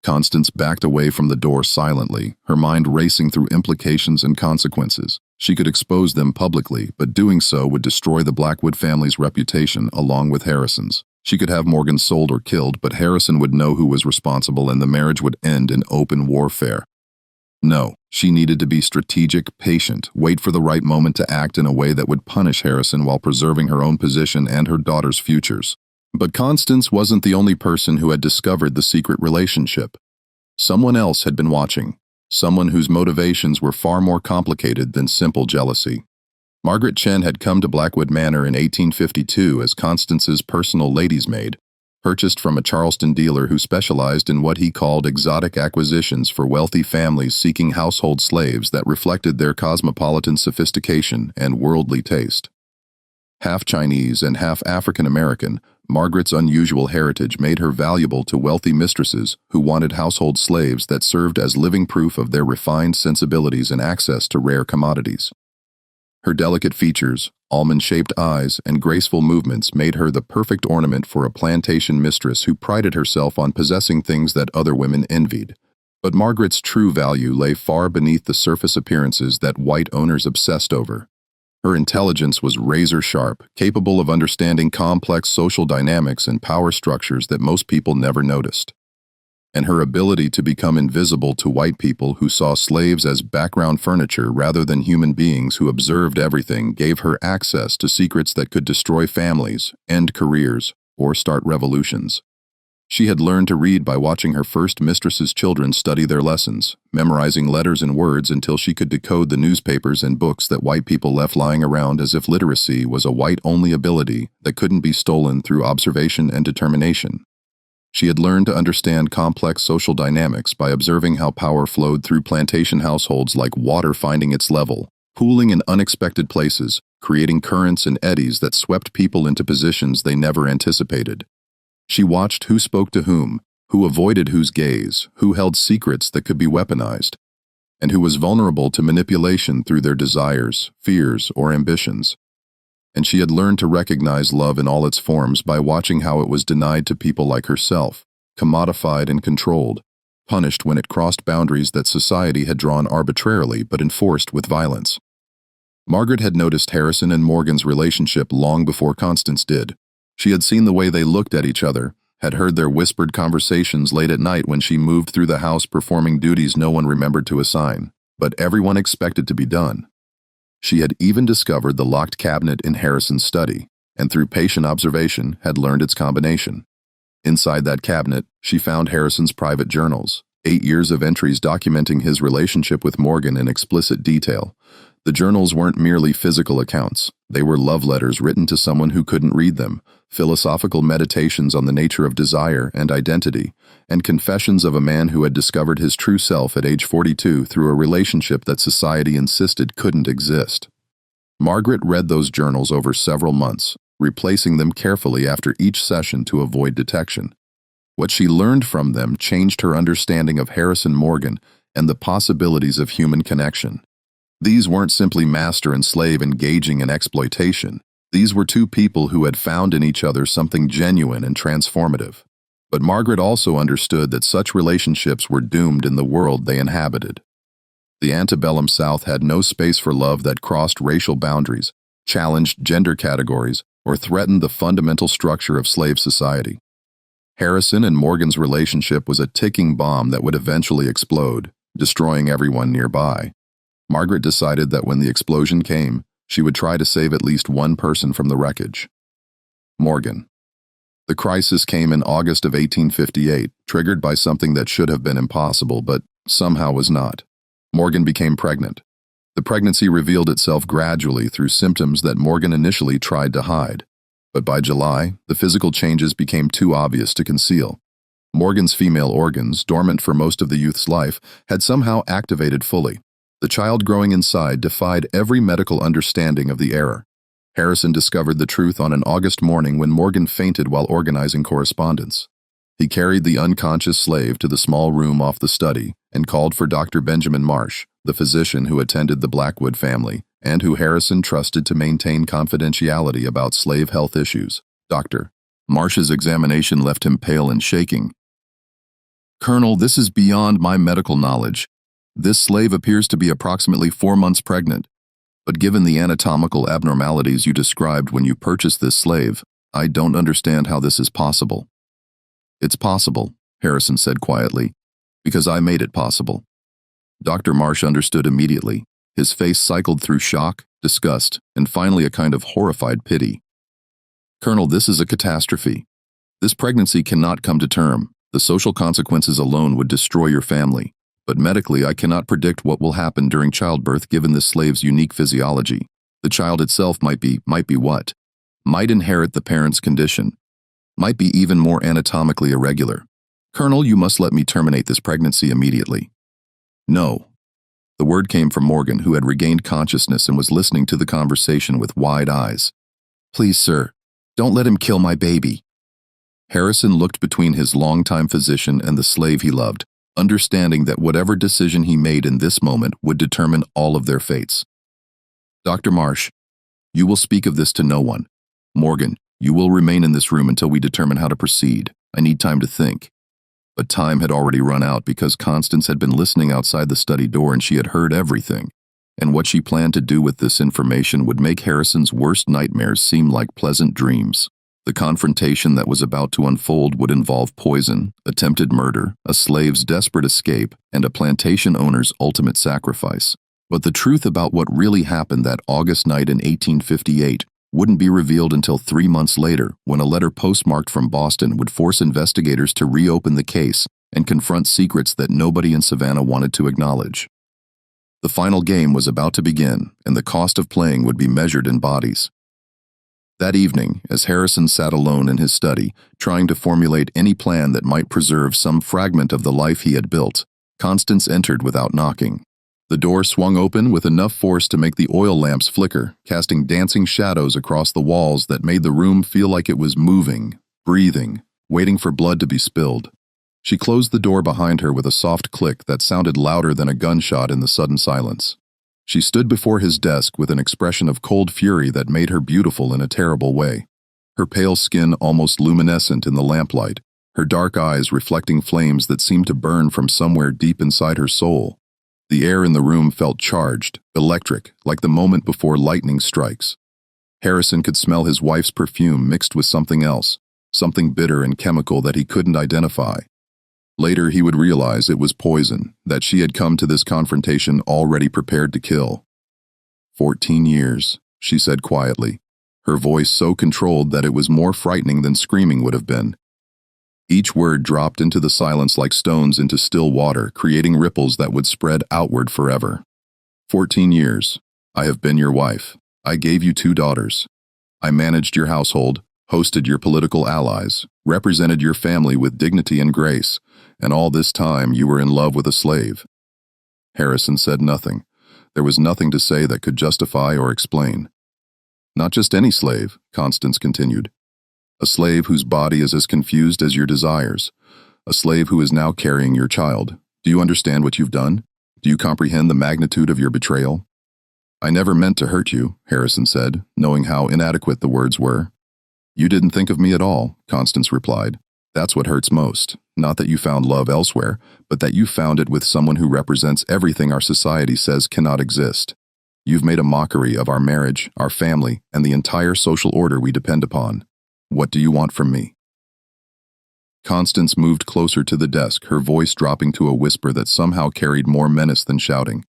Constance backed away from the door silently, her mind racing through implications and consequences. She could expose them publicly, but doing so would destroy the Blackwood family's reputation along with Harrison's. She could have Morgan sold or killed, but Harrison would know who was responsible and the marriage would end in open warfare. No, she needed to be strategic, patient, wait for the right moment to act in a way that would punish Harrison while preserving her own position and her daughter's futures. But Constance wasn't the only person who had discovered the secret relationship. Someone else had been watching, someone whose motivations were far more complicated than simple jealousy. Margaret Chen had come to Blackwood Manor in 1852 as Constance's personal lady's maid, purchased from a Charleston dealer who specialized in what he called exotic acquisitions for wealthy families seeking household slaves that reflected their cosmopolitan sophistication and worldly taste. Half Chinese and half African American, Margaret's unusual heritage made her valuable to wealthy mistresses who wanted household slaves that served as living proof of their refined sensibilities and access to rare commodities. Her delicate features, almond-shaped eyes, and graceful movements made her the perfect ornament for a plantation mistress who prided herself on possessing things that other women envied. But Margaret's true value lay far beneath the surface appearances that white owners obsessed over. Her intelligence was razor-sharp, capable of understanding complex social dynamics and power structures that most people never noticed. And her ability to become invisible to white people who saw slaves as background furniture rather than human beings who observed everything gave her access to secrets that could destroy families, end careers, or start revolutions. She had learned to read by watching her first mistress's children study their lessons, memorizing letters and words until she could decode the newspapers and books that white people left lying around, as if literacy was a white-only ability that couldn't be stolen through observation and determination. She had learned to understand complex social dynamics by observing how power flowed through plantation households like water finding its level, pooling in unexpected places, creating currents and eddies that swept people into positions they never anticipated. She watched who spoke to whom, who avoided whose gaze, who held secrets that could be weaponized, and who was vulnerable to manipulation through their desires, fears, or ambitions. And she had learned to recognize love in all its forms by watching how it was denied to people like herself, commodified and controlled, punished when it crossed boundaries that society had drawn arbitrarily but enforced with violence. Margaret had noticed Harrison and Morgan's relationship long before Constance did. She had seen the way they looked at each other, had heard their whispered conversations late at night when she moved through the house performing duties no one remembered to assign, but everyone expected to be done. She had even discovered the locked cabinet in Harrison's study, and through patient observation had learned its combination. Inside that cabinet, she found Harrison's private journals, 8 years of entries documenting his relationship with Morgan in explicit detail. The journals weren't merely physical accounts. They were love letters written to someone who couldn't read them, philosophical meditations on the nature of desire and identity, and confessions of a man who had discovered his true self at age 42 through a relationship that society insisted couldn't exist. Margaret read those journals over several months, replacing them carefully after each session to avoid detection. What she learned from them changed her understanding of Harrison Morgan and the possibilities of human connection. These weren't simply master and slave engaging in exploitation. These were two people who had found in each other something genuine and transformative. But Margaret also understood that such relationships were doomed in the world they inhabited. The antebellum South had no space for love that crossed racial boundaries, challenged gender categories, or threatened the fundamental structure of slave society. Harrison and Morgan's relationship was a ticking bomb that would eventually explode, destroying everyone nearby. Margaret decided that when the explosion came, she would try to save at least one person from the wreckage. Morgan. The crisis came in August of 1858, triggered by something that should have been impossible, but somehow was not. Morgan became pregnant. The pregnancy revealed itself gradually through symptoms that Morgan initially tried to hide. But by July, the physical changes became too obvious to conceal. Morgan's female organs, dormant for most of the youth's life, had somehow activated fully. The child growing inside defied every medical understanding of the era. Harrison discovered the truth on an August morning when Morgan fainted while organizing correspondence. He carried the unconscious slave to the small room off the study and called for Dr. Benjamin Marsh, the physician who attended the Blackwood family and who Harrison trusted to maintain confidentiality about slave health issues. Dr. Marsh's examination left him pale and shaking. "Colonel, this is beyond my medical knowledge. This slave appears to be approximately 4 months pregnant, but given the anatomical abnormalities you described when you purchased this slave, I don't understand how this is possible." "It's possible," Harrison said quietly, "because I made it possible." Dr. Marsh understood immediately. His face cycled through shock, disgust, and finally a kind of horrified pity. "Colonel, this is a catastrophe. This pregnancy cannot come to term. The social consequences alone would destroy your family. But medically, I cannot predict what will happen during childbirth given this slave's unique physiology. The child itself might be what? Might inherit the parent's condition. Might be even more anatomically irregular. Colonel, you must let me terminate this pregnancy immediately." "No." The word came from Morgan, who had regained consciousness and was listening to the conversation with wide eyes. "Please, sir, don't let him kill my baby." Harrison looked between his longtime physician and the slave he loved, understanding that whatever decision he made in this moment would determine all of their fates. "Dr. Marsh, you will speak of this to no one. Morgan, you will remain in this room until we determine how to proceed. I need time to think." But time had already run out because Constance had been listening outside the study door and she had heard everything. And what she planned to do with this information would make Harrison's worst nightmares seem like pleasant dreams. The confrontation that was about to unfold would involve poison, attempted murder, a slave's desperate escape, and a plantation owner's ultimate sacrifice. But the truth about what really happened that August night in 1858 wouldn't be revealed until 3 months later, when a letter postmarked from Boston would force investigators to reopen the case and confront secrets that nobody in Savannah wanted to acknowledge. The final game was about to begin, and the cost of playing would be measured in bodies. That evening, as Harrison sat alone in his study, trying to formulate any plan that might preserve some fragment of the life he had built, Constance entered without knocking. The door swung open with enough force to make the oil lamps flicker, casting dancing shadows across the walls that made the room feel like it was moving, breathing, waiting for blood to be spilled. She closed the door behind her with a soft click that sounded louder than a gunshot in the sudden silence. She stood before his desk with an expression of cold fury that made her beautiful in a terrible way. Her pale skin almost luminescent in the lamplight, her dark eyes reflecting flames that seemed to burn from somewhere deep inside her soul. The air in the room felt charged, electric, like the moment before lightning strikes. Harrison could smell his wife's perfume mixed with something else, something bitter and chemical that he couldn't identify. Later he would realize it was poison, that she had come to this confrontation already prepared to kill. 14 years, she said quietly, her voice so controlled that it was more frightening than screaming would have been. Each word dropped into the silence like stones into still water, creating ripples that would spread outward forever. 14 years. I have been your wife. I gave you 2 daughters. I managed your household, hosted your political allies, represented your family with dignity and grace, and all this time you were in love with a slave. Harrison said nothing. There was nothing to say that could justify or explain. Not just any slave, Constance continued. A slave whose body is as confused as your desires. A slave who is now carrying your child. Do you understand what you've done? Do you comprehend the magnitude of your betrayal? I never meant to hurt you, Harrison said, knowing how inadequate the words were. You didn't think of me at all, Constance replied. That's what hurts most. Not that you found love elsewhere, but that you found it with someone who represents everything our society says cannot exist. You've made a mockery of our marriage, our family, and the entire social order we depend upon. What do you want from me? Constance moved closer to the desk, her voice dropping to a whisper that somehow carried more menace than shouting.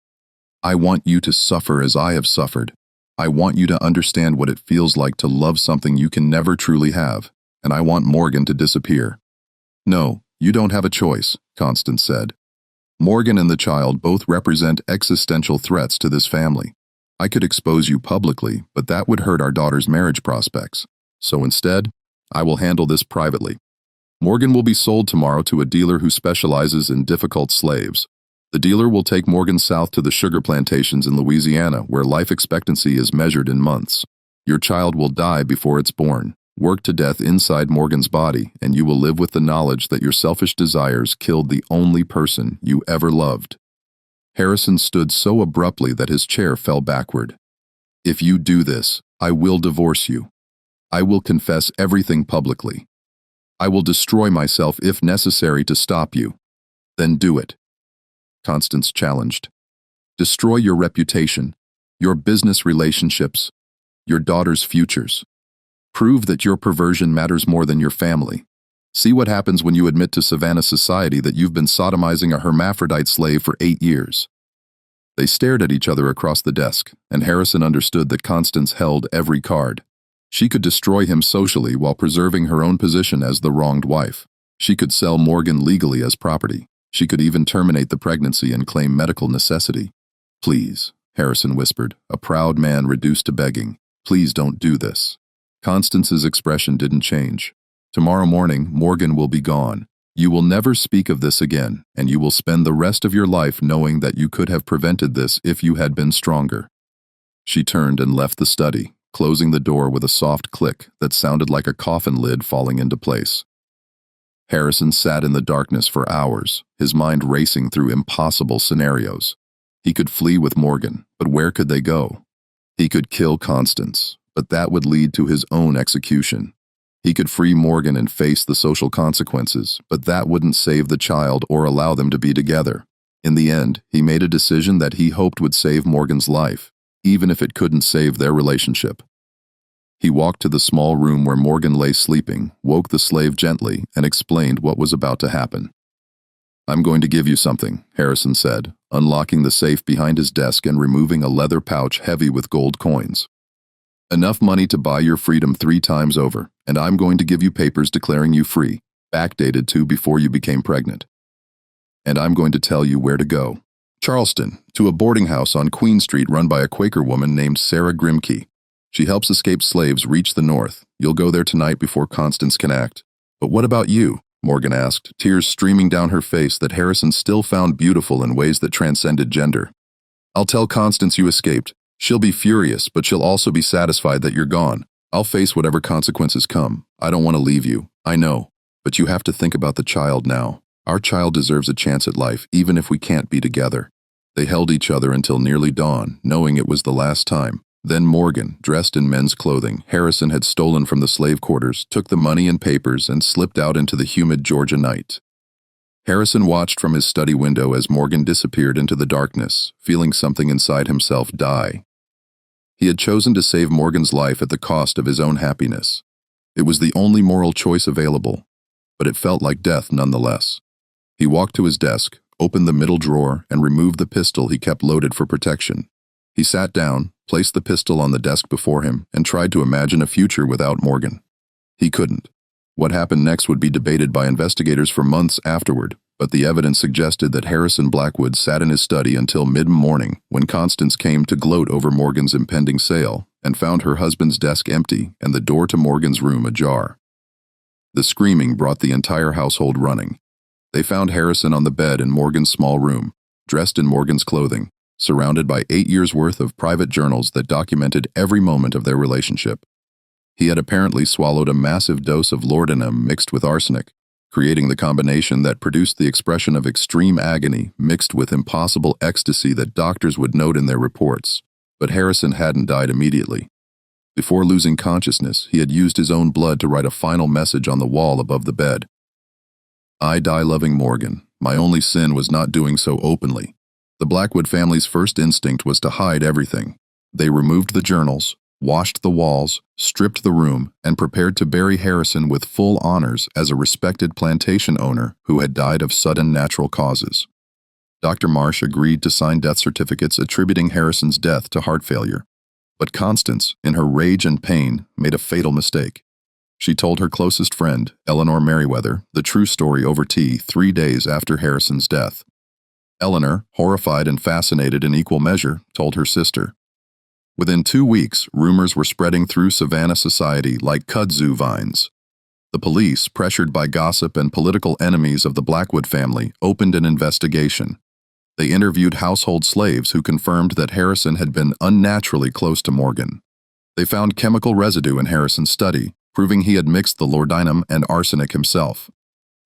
I want you to suffer as I have suffered. I want you to understand what it feels like to love something you can never truly have, and I want Morgan to disappear. No, you don't have a choice, Constance said. Morgan and the child both represent existential threats to this family. I could expose you publicly, but that would hurt our daughter's marriage prospects. So instead, I will handle this privately. Morgan will be sold tomorrow to a dealer who specializes in difficult slaves. The dealer will take Morgan south to the sugar plantations in Louisiana, where life expectancy is measured in months. Your child will die before it's born, work to death inside Morgan's body, and you will live with the knowledge that your selfish desires killed the only person you ever loved. Harrison stood so abruptly that his chair fell backward. If you do this, I will divorce you. I will confess everything publicly. I will destroy myself if necessary to stop you. Then do it. Constance challenged. Destroy your reputation, your business relationships, your daughter's futures. Prove that your perversion matters more than your family. See what happens when you admit to Savannah society that you've been sodomizing a hermaphrodite slave for 8 years. They stared at each other across the desk, and Harrison understood that Constance held every card. She could destroy him socially while preserving her own position as the wronged wife. She could sell Morgan legally as property. She could even terminate the pregnancy and claim medical necessity. Please, Harrison whispered, a proud man reduced to begging. Please don't do this. Constance's expression didn't change. Tomorrow morning, Morgan will be gone. You will never speak of this again, and you will spend the rest of your life knowing that you could have prevented this if you had been stronger. She turned and left the study, closing the door with a soft click that sounded like a coffin lid falling into place. Harrison sat in the darkness for hours, his mind racing through impossible scenarios. He could flee with Morgan, but where could they go? He could kill Constance, but that would lead to his own execution. He could free Morgan and face the social consequences, but that wouldn't save the child or allow them to be together. In the end, he made a decision that he hoped would save Morgan's life, even if it couldn't save their relationship. He walked to the small room where Morgan lay sleeping, woke the slave gently, and explained what was about to happen. I'm going to give you something, Harrison said, unlocking the safe behind his desk and removing a leather pouch heavy with gold coins. Enough money to buy your freedom 3 times over, and I'm going to give you papers declaring you free, backdated to before you became pregnant. And I'm going to tell you where to go. Charleston, to a boarding house on Queen Street run by a Quaker woman named Sarah Grimke. She helps escaped slaves reach the North. You'll go there tonight before Constance can act. But what about you? Morgan asked, tears streaming down her face that Harrison still found beautiful in ways that transcended gender. I'll tell Constance you escaped. She'll be furious, but she'll also be satisfied that you're gone. I'll face whatever consequences come. I don't want to leave you. I know. But you have to think about the child now. Our child deserves a chance at life, even if we can't be together. They held each other until nearly dawn, knowing it was the last time. Then Morgan, dressed in men's clothing Harrison had stolen from the slave quarters, took the money and papers and slipped out into the humid Georgia night. Harrison watched from his study window as Morgan disappeared into the darkness, feeling something inside himself die. He had chosen to save Morgan's life at the cost of his own happiness. It was the only moral choice available, but it felt like death nonetheless. He walked to his desk, opened the middle drawer, and removed the pistol he kept loaded for protection. He sat down, placed the pistol on the desk before him, and tried to imagine a future without Morgan. He couldn't. What happened next would be debated by investigators for months afterward, but the evidence suggested that Harrison Blackwood sat in his study until mid-morning when Constance came to gloat over Morgan's impending sale and found her husband's desk empty and the door to Morgan's room ajar. The screaming brought the entire household running. They found Harrison on the bed in Morgan's small room, dressed in Morgan's clothing, surrounded by 8 years' worth of private journals that documented every moment of their relationship. He had apparently swallowed a massive dose of laudanum mixed with arsenic, creating the combination that produced the expression of extreme agony mixed with impossible ecstasy that doctors would note in their reports. But Harrison hadn't died immediately. Before losing consciousness, he had used his own blood to write a final message on the wall above the bed. I die loving Morgan. My only sin was not doing so openly. The Blackwood family's first instinct was to hide everything. They removed the journals, washed the walls, stripped the room, and prepared to bury Harrison with full honors as a respected plantation owner who had died of sudden natural causes. Dr. Marsh agreed to sign death certificates attributing Harrison's death to heart failure. But Constance, in her rage and pain, made a fatal mistake. She told her closest friend, Eleanor Merriweather, the true story over tea 3 days after Harrison's death. Eleanor, horrified and fascinated in equal measure, told her sister. Within 2 weeks, rumors were spreading through Savannah society like kudzu vines. The police, pressured by gossip and political enemies of the Blackwood family, opened an investigation. They interviewed household slaves who confirmed that Harrison had been unnaturally close to Morgan. They found chemical residue in Harrison's study, proving he had mixed the laudanum and arsenic himself.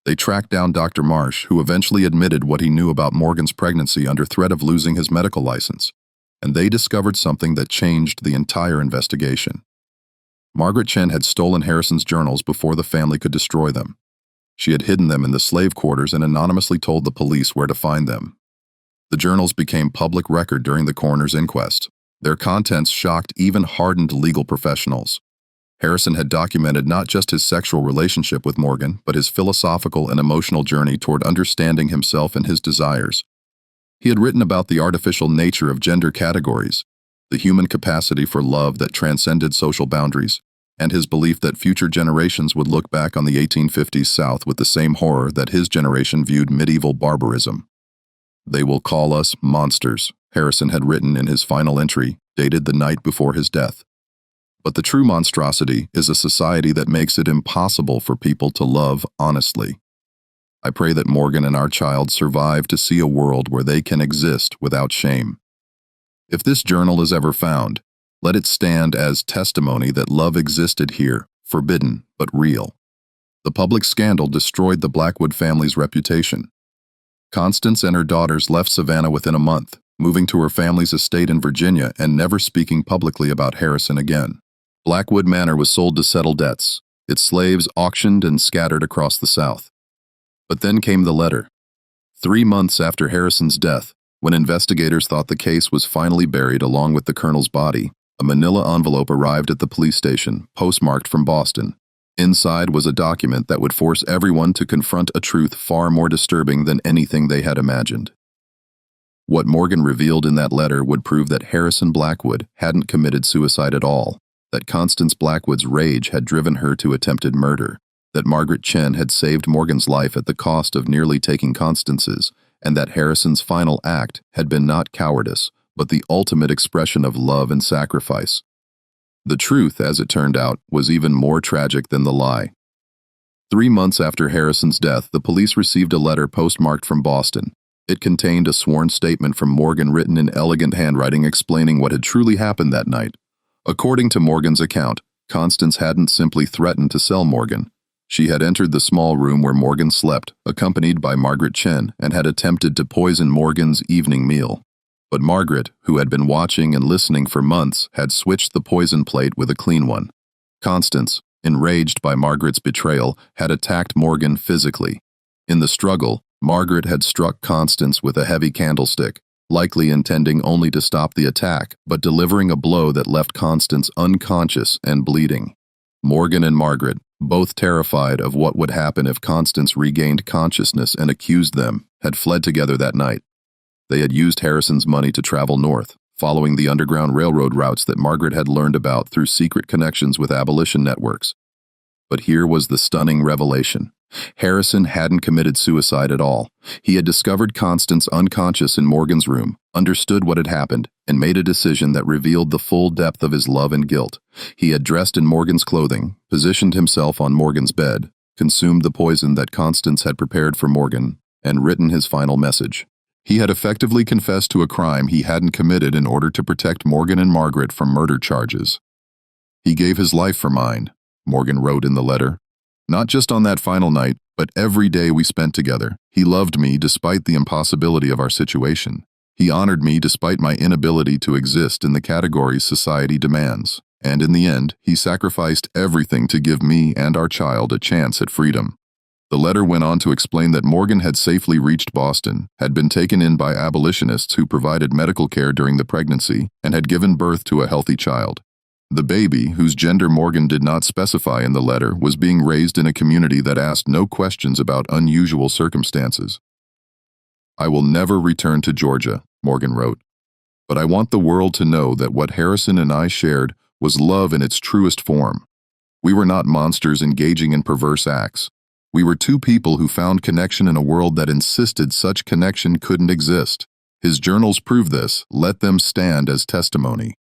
They tracked down Dr. Marsh, who eventually admitted what he knew about Morgan's pregnancy under threat of losing his medical license. And they discovered something that changed the entire investigation. Margaret Chen had stolen Harrison's journals before the family could destroy them. She had hidden them in the slave quarters and anonymously told the police where to find them. The journals became public record during the coroner's inquest. Their contents shocked even hardened legal professionals. Harrison had documented not just his sexual relationship with Morgan, but his philosophical and emotional journey toward understanding himself and his desires. He had written about the artificial nature of gender categories, the human capacity for love that transcended social boundaries, and his belief that future generations would look back on the 1850s South with the same horror that his generation viewed medieval barbarism. They will call us monsters, Harrison had written in his final entry, dated the night before his death. But the true monstrosity is a society that makes it impossible for people to love honestly. I pray that Morgan and our child survive to see a world where they can exist without shame. If this journal is ever found, let it stand as testimony that love existed here, forbidden but real. The public scandal destroyed the Blackwood family's reputation. Constance and her daughters left Savannah within a month, moving to her family's estate in Virginia and never speaking publicly about Harrison again. Blackwood Manor was sold to settle debts, its slaves auctioned and scattered across the South. But then came the letter. 3 months after Harrison's death, when investigators thought the case was finally buried along with the colonel's body, a manila envelope arrived at the police station, postmarked from Boston. Inside was a document that would force everyone to confront a truth far more disturbing than anything they had imagined. What Morgan revealed in that letter would prove that Harrison Blackwood hadn't committed suicide at all. that Constance Blackwood's rage had driven her to attempted murder, that Margaret Chen had saved Morgan's life at the cost of nearly taking Constance's, and that Harrison's final act had been not cowardice, but the ultimate expression of love and sacrifice. The truth, as it turned out, was even more tragic than the lie. 3 months after Harrison's death, the police received a letter postmarked from Boston. It contained a sworn statement from Morgan written in elegant handwriting explaining what had truly happened that night. According to Morgan's account, Constance hadn't simply threatened to sell Morgan. She had entered the small room where Morgan slept, accompanied by Margaret Chen, and had attempted to poison Morgan's evening meal. But Margaret, who had been watching and listening for months, had switched the poison plate with a clean one. Constance, enraged by Margaret's betrayal, had attacked Morgan physically. In the struggle, Margaret had struck Constance with a heavy candlestick, likely intending only to stop the attack, but delivering a blow that left Constance unconscious and bleeding. Morgan and Margaret, both terrified of what would happen if Constance regained consciousness and accused them, had fled together that night. They had used Harrison's money to travel north, following the Underground Railroad routes that Margaret had learned about through secret connections with abolition networks. But here was the stunning revelation. Harrison hadn't committed suicide at all. He had discovered Constance unconscious in Morgan's room, understood what had happened, and made a decision that revealed the full depth of his love and guilt. He had dressed in Morgan's clothing, positioned himself on Morgan's bed, consumed the poison that Constance had prepared for Morgan, and written his final message. He had effectively confessed to a crime he hadn't committed in order to protect Morgan and Margaret from murder charges. "He gave his life for mine," Morgan wrote in the letter. "Not just on that final night, but every day we spent together. He loved me despite the impossibility of our situation. He honored me despite my inability to exist in the categories society demands. And in the end, he sacrificed everything to give me and our child a chance at freedom." The letter went on to explain that Morgan had safely reached Boston, had been taken in by abolitionists who provided medical care during the pregnancy, and had given birth to a healthy child. The baby, whose gender Morgan did not specify in the letter, was being raised in a community that asked no questions about unusual circumstances. "I will never return to Georgia," Morgan wrote, "but I want the world to know that what Harrison and I shared was love in its truest form. We were not monsters engaging in perverse acts. We were two people who found connection in a world that insisted such connection couldn't exist. His journals prove this. Let them stand as testimony."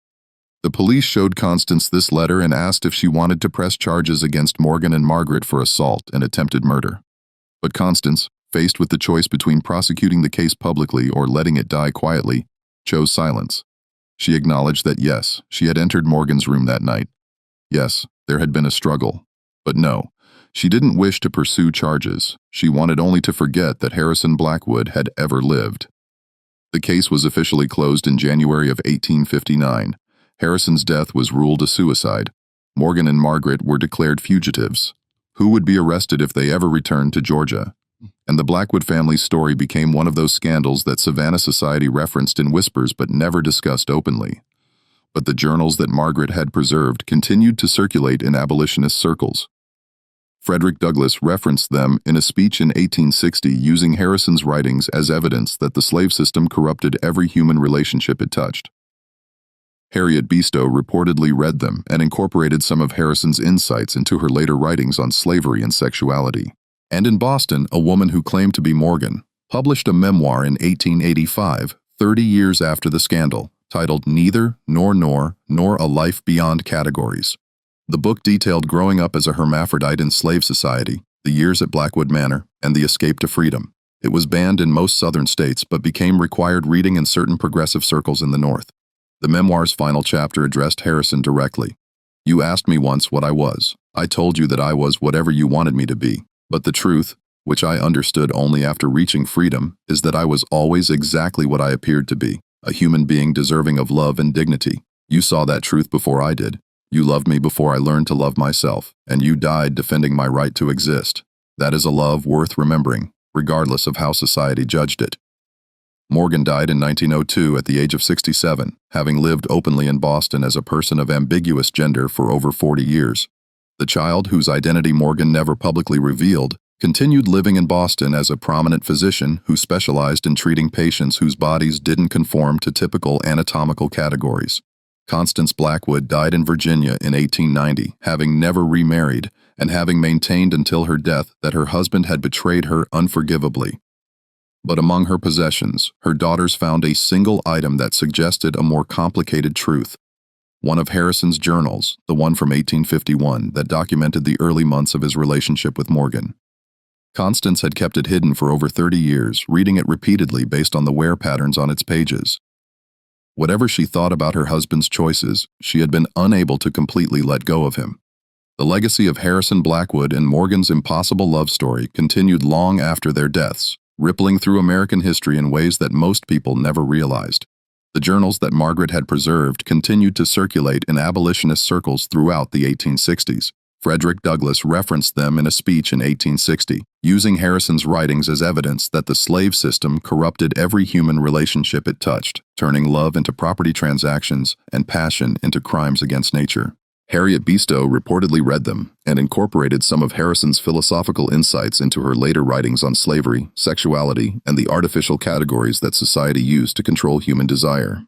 The police showed Constance this letter and asked if she wanted to press charges against Morgan and Margaret for assault and attempted murder. But Constance, faced with the choice between prosecuting the case publicly or letting it die quietly, chose silence. She acknowledged that yes, she had entered Morgan's room that night. Yes, there had been a struggle. But no, she didn't wish to pursue charges. She wanted only to forget that Harrison Blackwood had ever lived. The case was officially closed in January of 1859. Harrison's death was ruled a suicide. Morgan and Margaret were declared fugitives. Who would be arrested if they ever returned to Georgia? And the Blackwood family's story became one of those scandals that Savannah society referenced in whispers but never discussed openly. But the journals that Margaret had preserved continued to circulate in abolitionist circles. Frederick Douglass referenced them in a speech in 1860 using Harrison's writings as evidence that the slave system corrupted every human relationship it touched. Harriet Beestow reportedly read them and incorporated some of Harrison's insights into her later writings on slavery and sexuality. And in Boston, a woman who claimed to be Morgan published a memoir in 1885, 30 years after the scandal, titled Neither, Nor, Nor A Life Beyond Categories. The book detailed growing up as a hermaphrodite in slave society, the years at Blackwood Manor, and the escape to freedom. It was banned in most southern states but became required reading in certain progressive circles in the North. The memoir's final chapter addressed Harrison directly. "You asked me once what I was. I told you that I was whatever you wanted me to be. But the truth, which I understood only after reaching freedom, is that I was always exactly what I appeared to be, a human being deserving of love and dignity. You saw that truth before I did. You loved me before I learned to love myself, and you died defending my right to exist. That is a love worth remembering, regardless of how society judged it." Morgan died in 1902 at the age of 67, having lived openly in Boston as a person of ambiguous gender for over 40 years. The child, whose identity Morgan never publicly revealed, continued living in Boston as a prominent physician who specialized in treating patients whose bodies didn't conform to typical anatomical categories. Constance Blackwood died in Virginia in 1890, having never remarried, and having maintained until her death that her husband had betrayed her unforgivably. But among her possessions, her daughters found a single item that suggested a more complicated truth. One of Harrison's journals, the one from 1851, that documented the early months of his relationship with Morgan. Constance had kept it hidden for over 30 years, reading it repeatedly based on the wear patterns on its pages. Whatever she thought about her husband's choices, she had been unable to completely let go of him. The legacy of Harrison Blackwood and Morgan's impossible love story continued long after their deaths, rippling through American history in ways that most people never realized. The journals that Margaret had preserved continued to circulate in abolitionist circles throughout the 1860s. Frederick Douglass referenced them in a speech in 1860, using Harrison's writings as evidence that the slave system corrupted every human relationship it touched, turning love into property transactions and passion into crimes against nature. Harriet Beestow reportedly read them and incorporated some of Harrison's philosophical insights into her later writings on slavery, sexuality, and the artificial categories that society used to control human desire.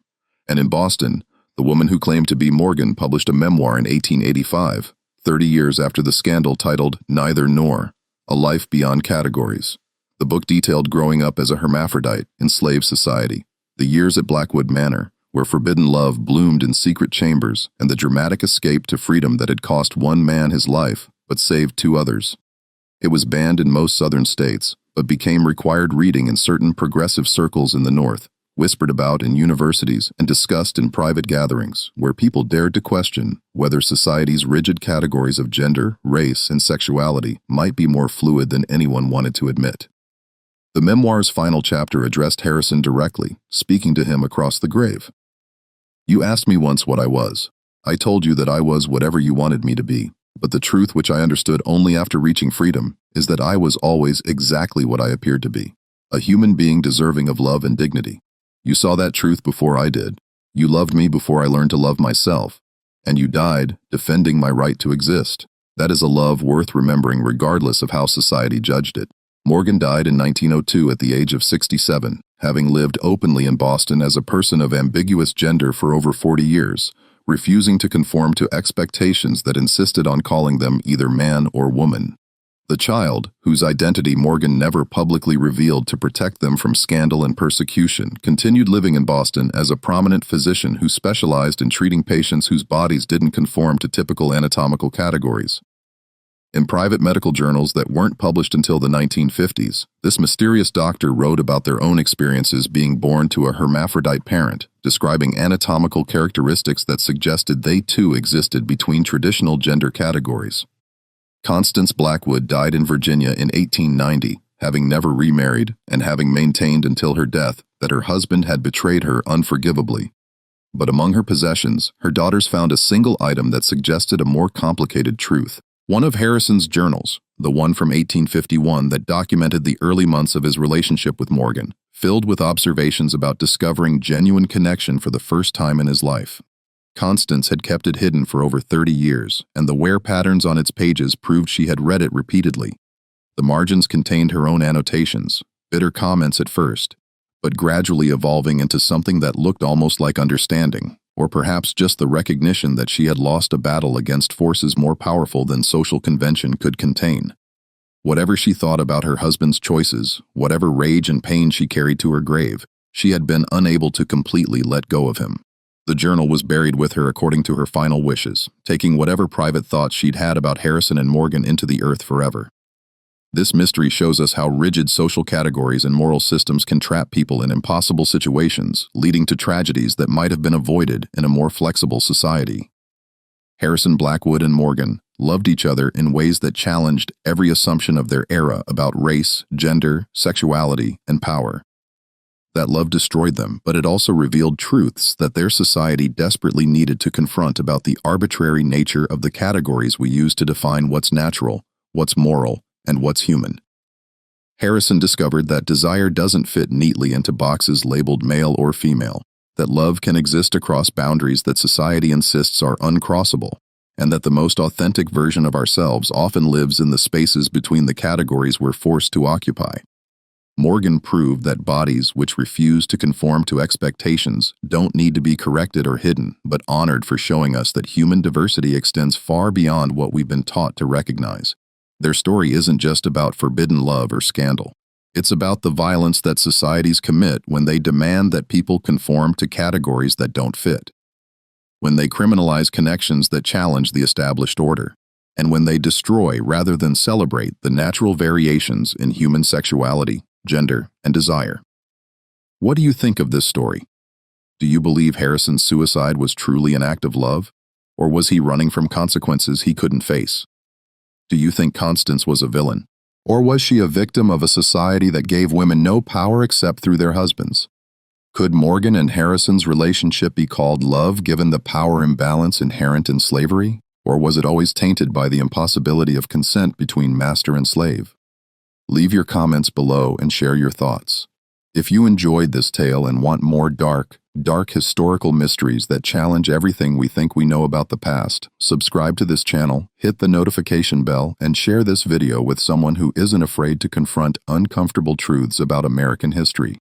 And in Boston, the woman who claimed to be Morgan published a memoir in 1885, 30 years after the scandal, titled Neither Nor, A Life Beyond Categories. The book detailed growing up as a hermaphrodite in slave society, the years at Blackwood Manor, where forbidden love bloomed in secret chambers, and the dramatic escape to freedom that had cost one man his life, but saved two others. It was banned in most southern states, but became required reading in certain progressive circles in the North, whispered about in universities and discussed in private gatherings, where people dared to question whether society's rigid categories of gender, race, and sexuality might be more fluid than anyone wanted to admit. The memoir's final chapter addressed Harrison directly, speaking to him across the grave. "You asked me once what I was. I told you that I was whatever you wanted me to be, but the truth, which I understood only after reaching freedom, is that I was always exactly what I appeared to be, a human being deserving of love and dignity. You saw that truth before I did. You loved me before I learned to love myself, and you died defending my right to exist. That is a love worth remembering regardless of how society judged it." Morgan died in 1902 at the age of 67, having lived openly in Boston as a person of ambiguous gender for over 40 years, refusing to conform to expectations that insisted on calling them either man or woman. The child, whose identity Morgan never publicly revealed to protect them from scandal and persecution, continued living in Boston as a prominent physician who specialized in treating patients whose bodies didn't conform to typical anatomical categories. In private medical journals that weren't published until the 1950s, this mysterious doctor wrote about their own experiences being born to a hermaphrodite parent, describing anatomical characteristics that suggested they too existed between traditional gender categories. Constance Blackwood died in Virginia in 1890, having never remarried and having maintained until her death that her husband had betrayed her unforgivably. But among her possessions, her daughters found a single item that suggested a more complicated truth. One of Harrison's journals, the one from 1851 that documented the early months of his relationship with Morgan, filled with observations about discovering genuine connection for the first time in his life. Constance had kept it hidden for over 30 years, and the wear patterns on its pages proved she had read it repeatedly. The margins contained her own annotations, bitter comments at first, but gradually evolving into something that looked almost like understanding, or perhaps just the recognition that she had lost a battle against forces more powerful than social convention could contain. Whatever she thought about her husband's choices, whatever rage and pain she carried to her grave, she had been unable to completely let go of him. The journal was buried with her according to her final wishes, taking whatever private thoughts she'd had about Harrison and Morgan into the earth forever. This mystery shows us how rigid social categories and moral systems can trap people in impossible situations, leading to tragedies that might have been avoided in a more flexible society. Harrison Blackwood and Morgan loved each other in ways that challenged every assumption of their era about race, gender, sexuality, and power. That love destroyed them, but it also revealed truths that their society desperately needed to confront about the arbitrary nature of the categories we use to define what's natural, what's moral, and what's human. Harrison discovered that desire doesn't fit neatly into boxes labeled male or female, that love can exist across boundaries that society insists are uncrossable, and that the most authentic version of ourselves often lives in the spaces between the categories we're forced to occupy. Morgan proved that bodies which refuse to conform to expectations don't need to be corrected or hidden, but honored for showing us that human diversity extends far beyond what we've been taught to recognize. Their story isn't just about forbidden love or scandal. It's about the violence that societies commit when they demand that people conform to categories that don't fit, when they criminalize connections that challenge the established order, and when they destroy rather than celebrate the natural variations in human sexuality, gender, and desire. What do you think of this story? Do you believe Harrison's suicide was truly an act of love, or was he running from consequences he couldn't face? Do you think Constance was a villain, or was she a victim of a society that gave women no power except through their husbands? Could Morgan and Harrison's relationship be called love given the power imbalance inherent in slavery, or was it always tainted by the impossibility of consent between master and slave? Leave your comments below and share your thoughts. If you enjoyed this tale and want more dark historical mysteries that challenge everything we think we know about the past, subscribe to this channel, hit the notification bell, and share this video with someone who isn't afraid to confront uncomfortable truths about American history.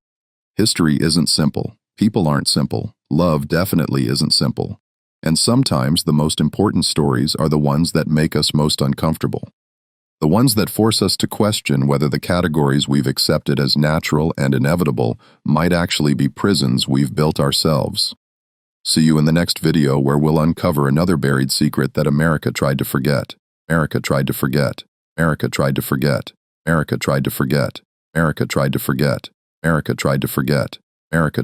History isn't simple. People aren't simple. Love definitely isn't simple. And sometimes the most important stories are the ones that make us most uncomfortable. The ones that force us to question whether the categories we've accepted as natural and inevitable might actually be prisons we've built ourselves. See you in the next video where we'll uncover another buried secret that America tried to forget. America tried to forget. America tried to forget. America tried to forget. America tried to forget. America tried to forget. America